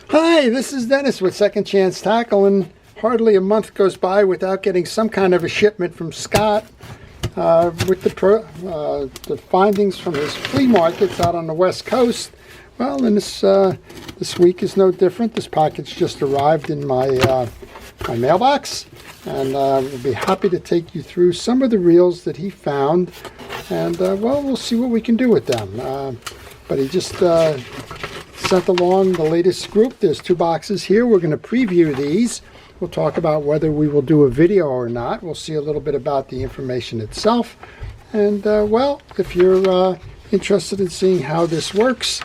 Hi, this is Dennis with Second Chance Tackle, and hardly a month goes by without getting some kind of a shipment from Scott with the findings from his flea markets out on the West Coast. Well, and this week is no different. This package just arrived in my mailbox, and we'll be happy to take you through some of the reels that he found, and well, we'll see what we can do with them. But he just sent along the latest group. There's 2 boxes here. We're going to preview these. We'll talk about whether we will do a video or not. We'll see a little bit about the information itself. And well, if you're interested in seeing how this works,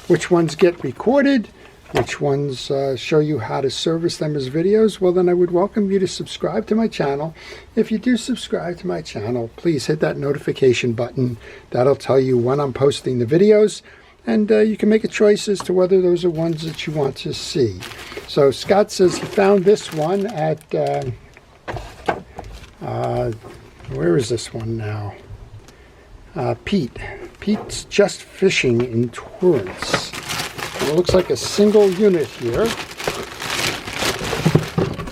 which ones get recorded, which ones show you how to service them as videos, well, then I would welcome you to subscribe to my channel. If you do subscribe to my channel, please hit that notification button. That'll tell you when I'm posting the videos, and you can make a choice as to whether those are ones that you want to see. So Scott says he found this one at, where is this one now? Pete's Just Fishing in Torrance. And it looks like a single unit here.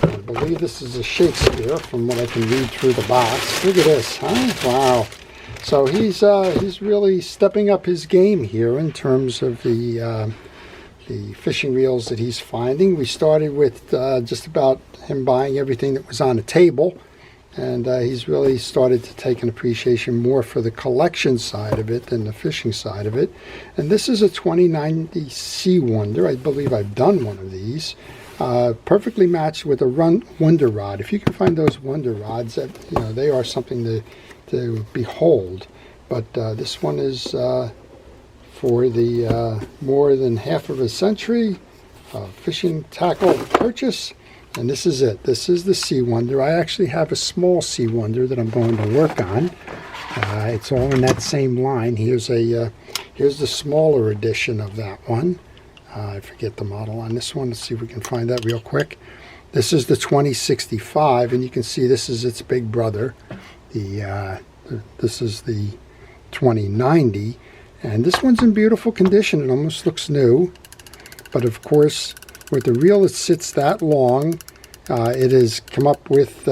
I believe this is a Shakespeare from what I can read through the box. Look at this, huh? Wow. So he's really stepping up his game here in terms of the fishing reels that he's finding. We started with just about him buying everything that was on the table, and he's really started to take an appreciation more for the collection side of it than the fishing side of it. And this is a 2090 Sea Wonder. I believe I've done one of these. Perfectly matched with a Wonder Rod. If you can find those Wonder Rods, they are something to behold. But this one is for the more than half of a century fishing tackle purchase, and this is it. This is the Sea Wonder. I actually have a small Sea Wonder that I'm going to work on. It's all in that same line. Here's the smaller edition of that one. I forget the model on this one. Let's see if we can find that real quick. This is the 2065, and you can see this is its big brother. This is the 2090, and this one's in beautiful condition. It almost looks new, but of course with the reel that sits that long, it has come up with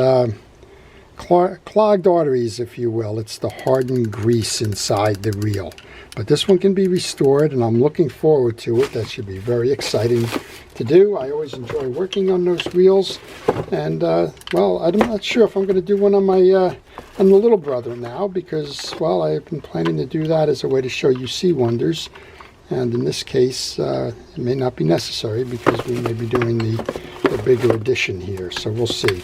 clogged arteries, if you will. It's the hardened grease inside the reel. But this one can be restored, and I'm looking forward to it. That should be very exciting to do. I always enjoy working on those reels, and well, I'm not sure if I'm going to do one on my on the little brother now, because, well, I've been planning to do that as a way to show you Sea Wonders, and in this case it may not be necessary because we may be doing the bigger edition here, so we'll see.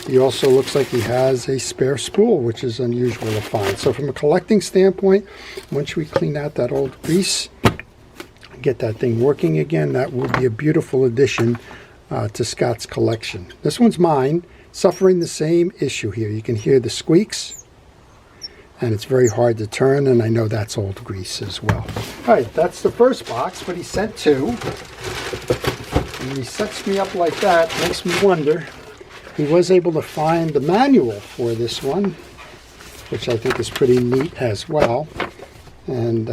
He also looks like he has a spare spool, which is unusual to find. So from a collecting standpoint, once we clean out that old grease, get that thing working again, that would be a beautiful addition to Scott's collection. This one's mine, suffering the same issue here. You can hear the squeaks, and it's very hard to turn, and I know that's old grease as well. All right, that's the first box, but he sent 2. And he sets me up like that, makes me wonder. He was able to find the manual for this one, which I think is pretty neat as well, and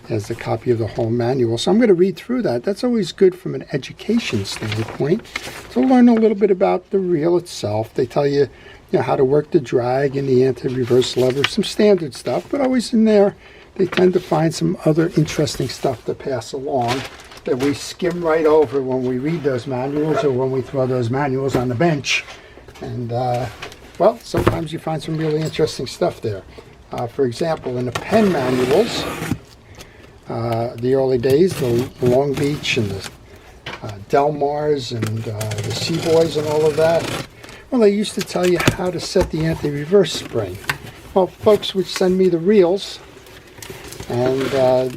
has a copy of the whole manual. So I'm going to read through that. That's always good from an education standpoint, to learn a little bit about the reel itself. They tell you, how to work the drag and the anti-reverse lever, some standard stuff, but always in there they tend to find some other interesting stuff to pass along that we skim right over when we read those manuals or when we throw those manuals on the bench. And well, sometimes you find some really interesting stuff there. For example, in the pen manuals, the early days, the Long Beach and the Delmars and the Seaboys and all of that, well, they used to tell you how to set the anti-reverse spring. Well, folks would send me the reels, and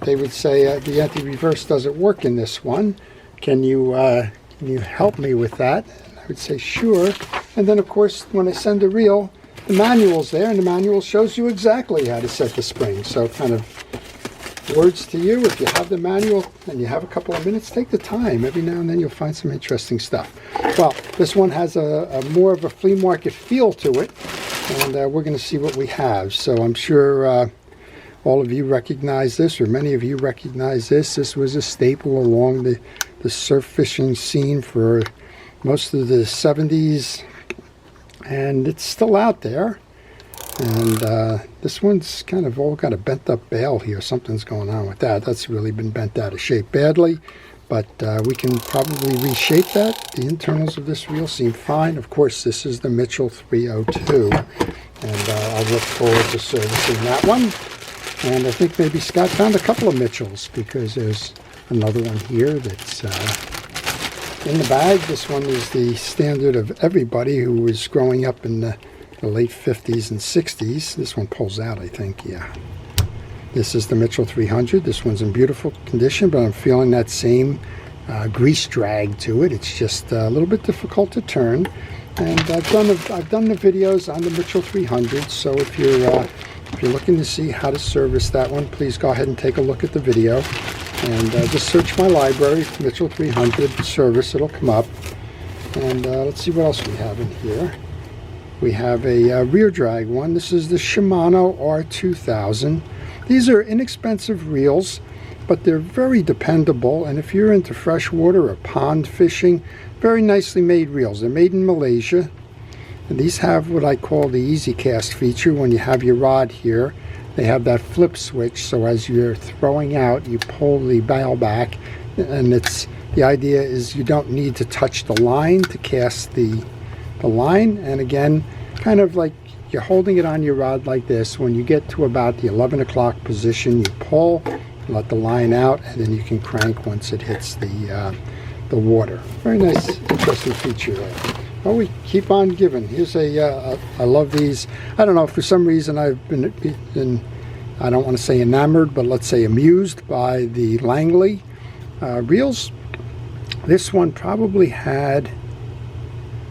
they would say, the anti-reverse doesn't work in this one. Can you help me with that? And I would say, sure. And then, of course, when I send a reel, the manual's there, and the manual shows you exactly how to set the spring. So kind of words to you, if you have the manual and you have a couple of minutes, take the time. Every now and then you'll find some interesting stuff. Well, this one has a more of a flea market feel to it, and we're going to see what we have. So I'm sure all of you recognize this, or many of you recognize this. This was a staple along the surf fishing scene for most of the 70s, and it's still out there. And this one's kind of all got a bent up bail here. Something's going on with that. That's really been bent out of shape badly, but we can probably reshape that. The internals of this reel seem fine. Of course, this is the Mitchell 302, and I look forward to servicing that one. And I think maybe Scott found a couple of Mitchells, because there's another one here that's in the bag. This one is the standard of everybody who was growing up in the late 50s and 60s. This one pulls out, I think, yeah. This is the Mitchell 300. This one's in beautiful condition, but I'm feeling that same grease drag to it. It's just a little bit difficult to turn. And I've done the videos on the Mitchell 300, so if you're looking to see how to service that one, please go ahead and take a look at the video. And just search my library, Mitchell 300 service, it'll come up. And let's see what else we have in here. We have a rear drag one. This is the Shimano R2000. These are inexpensive reels, but they're very dependable. And if you're into freshwater or pond fishing, very nicely made reels. They're made in Malaysia. And these have what I call the easy cast feature. When you have your rod here, they have that flip switch. So as you're throwing out, you pull the bail back. And the idea is you don't need to touch the line to cast the line. And again, kind of like you're holding it on your rod like this. When you get to about the 11 o'clock position, you pull, let the line out, and then you can crank once it hits the water. Very nice, interesting feature there. Well, we keep on giving. Here's I love these. I don't know, for some reason I've been I don't want to say enamored, but let's say amused by the Langley reels. This one probably had,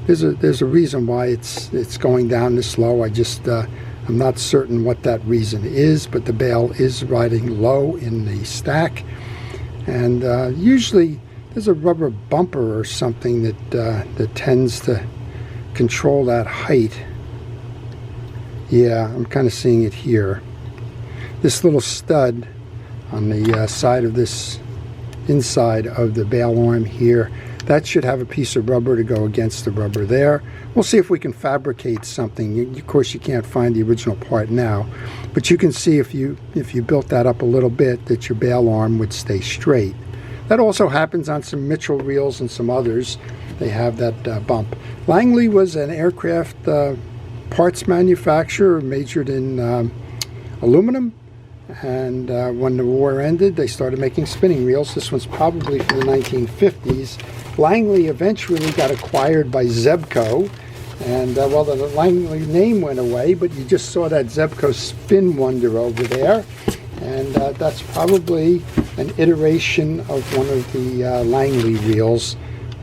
there's a reason why it's going down this low. I just I'm not certain what that reason is, but the bail is riding low in the stack, and usually there's a rubber bumper or something that tends to control that height. Yeah, I'm kind of seeing it here. This little stud on the side of this inside of the bail arm here, that should have a piece of rubber to go against the rubber there. We'll see if we can fabricate something. Of course, you can't find the original part now, but you can see if you built that up a little bit, that your bail arm would stay straight. That also happens on some Mitchell reels and some others. They have that bump. Langley was an aircraft parts manufacturer, majored in aluminum. And when the war ended, they started making spinning reels. This one's probably from the 1950s. Langley eventually got acquired by Zebco. And well, the Langley name went away, but you just saw that Zebco spin wonder over there. And that's probably an iteration of one of the Langley reels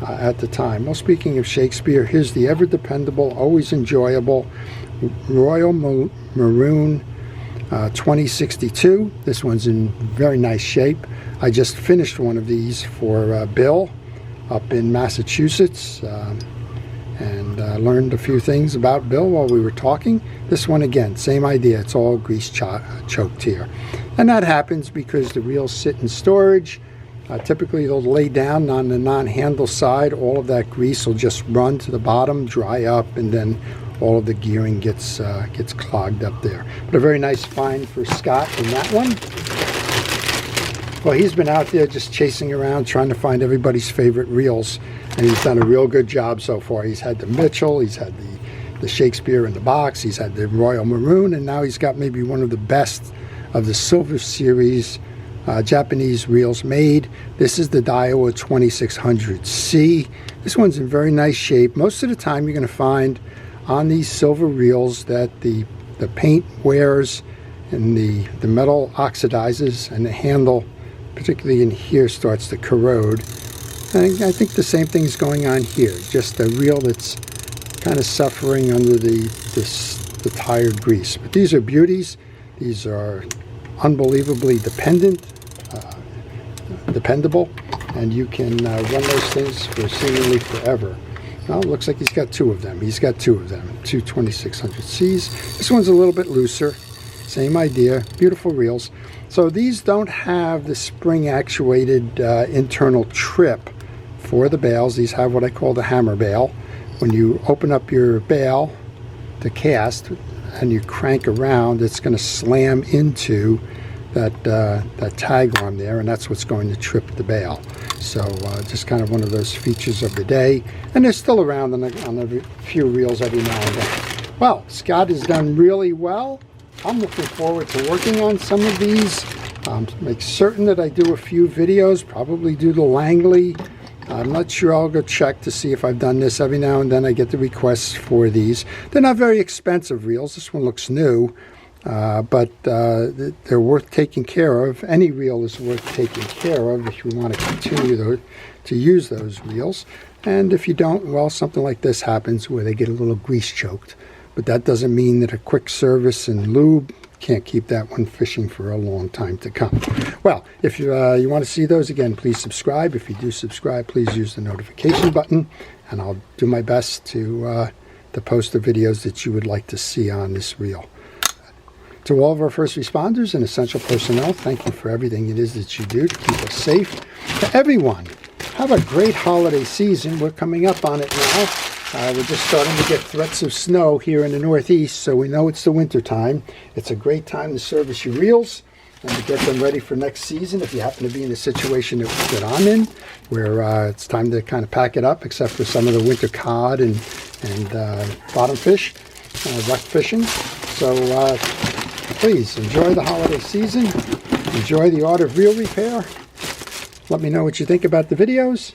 at the time. Well, speaking of Shakespeare, here's the ever dependable, always enjoyable Royal Maroon 2062. This one's in very nice shape. I just finished one of these for Bill up in Massachusetts, and learned a few things about Bill while we were talking. This one, again, same idea. It's all grease choked here, and that happens because the reels sit in storage. Typically they'll lay down on the non-handle side. All of that grease will just run to the bottom, dry up, and then all of the gearing gets clogged up there. But a very nice find for Scott in that one. Well, he's been out there just chasing around trying to find everybody's favorite reels, and he's done a real good job so far. He's had the Mitchell, he's had the Shakespeare in the box, he's had the Royal Maroon, and now he's got maybe one of the best of the Silver Series Japanese reels made. This is the Daiwa 2600C. This one's in very nice shape. Most of the time you're going to find on these silver reels that the paint wears and the metal oxidizes, and the handle, particularly in here, starts to corrode. And I think the same thing's going on here. Just a reel that's kind of suffering under the tired grease. But these are beauties. These are unbelievably dependable, and you can run those things for seemingly forever. Well, it looks like he's got two of them. He's got two of them, two 2600Cs. This one's a little bit looser, Same idea, beautiful reels. So these don't have the spring actuated internal trip for the bails. These have what I call the hammer bail. When you open up your bail to cast and you crank around, it's going to slam into that tag arm there, and that's what's going to trip the bail. So just kind of one of those features of the day, and they're still around on a few reels every now and then. Well, Scott has done really well. I'm looking forward to working on some of these. Make certain that I do a few videos, probably do the Langley. I'm not sure. I'll go check to see if I've done this. Every now and then I get the requests for these. They're not very expensive reels. This one looks new, but they're worth taking care of. Any reel is worth taking care of if you want to continue to use those reels. And if you don't, well, something like this happens where they get a little grease choked. But that doesn't mean that a quick service and lube can't keep that one fishing for a long time to come. Well, if you want to see those again, please subscribe. If you do subscribe, please use the notification button, and I'll do my best to post the videos that you would like to see on this reel. To all of our first responders and essential personnel, thank you for everything it is that you do to keep us safe. To everyone, have a great holiday season. We're coming up on it now. We're just starting to get threats of snow here in the Northeast, so we know it's the winter time. It's a great time to service your reels and to get them ready for next season if you happen to be in the situation that I'm in, where it's time to kind of pack it up, except for some of the winter cod and bottom fish, rock fishing. So please enjoy the holiday season. Enjoy the art of reel repair. Let me know what you think about the videos,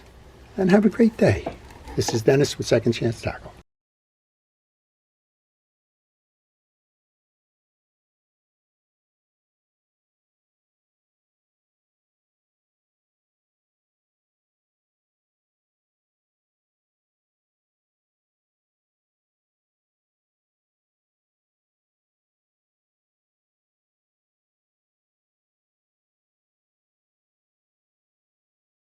and have a great day. This is Dennis with Second Chance Tackle.